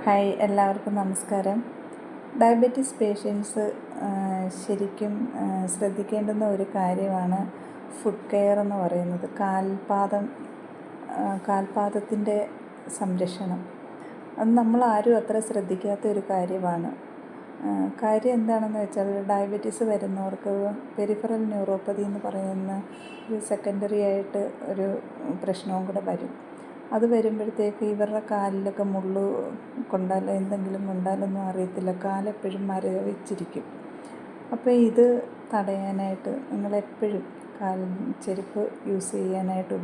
Hi, എല്ലാവർക്കും നമസ്കാരം. Diabetes patients ശരിക്കും ശ്രദ്ധിക്കേണ്ടുന്ന ഒരു കാര്യമാണ് ഫുഡ് കെയർ എന്ന് പറയുന്നത്. കാൽപാദത്തിൻ്റെ സംരക്ഷണം. അത് നമ്മളാരും അത്ര ശ്രദ്ധിക്കാത്ത ഒരു കാര്യമാണ്. കാര്യം എന്താണെന്ന് വെച്ചാൽ, ഡയബറ്റീസ് വരുന്നവർക്ക് പെരിഫറൽ ന്യൂറോപ്പതി എന്ന് പറയുന്ന ഒരു സെക്കൻഡറി ആയിട്ട് ഒരു പ്രശ്നവും കൂടെ വരും. അത് വരുമ്പോഴത്തേക്ക് ഇവരുടെ കാലിലൊക്കെ മുള്ളു കൊണ്ടാലോ എന്തെങ്കിലും കൊണ്ടാലൊന്നും അറിയത്തില്ല, കാലെപ്പോഴും മരവിച്ചിരിക്കും. അപ്പോൾ ഇത് തടയാനായിട്ട് നിങ്ങളെപ്പോഴും ചെരുപ്പ് യൂസ് ചെയ്യാനായിട്ട്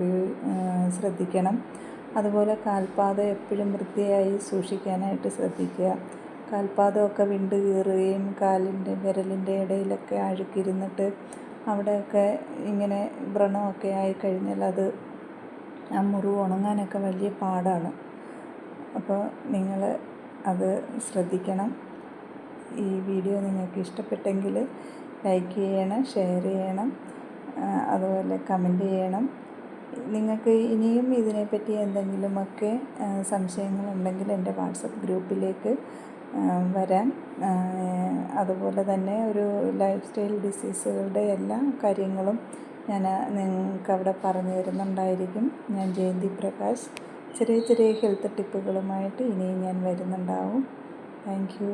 ശ്രദ്ധിക്കണം. അതുപോലെ കാൽപാദം എപ്പോഴും വൃത്തിയായി സൂക്ഷിക്കാനായിട്ട് ശ്രദ്ധിക്കുക. കാൽപാദമൊക്കെ വിണ്ട് കീറുകയും കാലിൻ്റെ വിരലിൻ്റെ ഇടയിലൊക്കെ അഴുക്കിരുന്നിട്ട് അവിടെയൊക്കെ ഇങ്ങനെ വ്രണമൊക്കെ ആയിക്കഴിഞ്ഞാൽ ആ മുറിവ് ഉണങ്ങാനൊക്കെ വലിയ പാടാണ്. അപ്പോൾ നിങ്ങൾ അത് ശ്രദ്ധിക്കണം. ഈ വീഡിയോ നിങ്ങൾക്ക് ഇഷ്ടപ്പെട്ടെങ്കിൽ ലൈക്ക് ചെയ്യണം, ഷെയർ ചെയ്യണം, അതുപോലെ കമൻറ്റ് ചെയ്യണം. നിങ്ങൾക്ക് ഇനിയും ഇതിനെപ്പറ്റി എന്തെങ്കിലുമൊക്കെ സംശയങ്ങളുണ്ടെങ്കിൽ എൻ്റെ വാട്സപ്പ് ഗ്രൂപ്പിലേക്ക് വരാം. അതുപോലെ തന്നെ ഒരു ലൈഫ് സ്റ്റൈൽ ഡിസീസുകളുടെ എല്ലാ കാര്യങ്ങളും ഞാൻ നിങ്ങൾക്ക് അവിടെ പറഞ്ഞു തരുന്നുണ്ടായിരിക്കും. ഞാൻ ജയന്തി പ്രകാശ്. ചെറിയ ചെറിയ ഹെൽത്ത് ടിപ്പുകളുമായിട്ട് ഇനിയും ഞാൻ വരുന്നുണ്ടാവും. Thank you.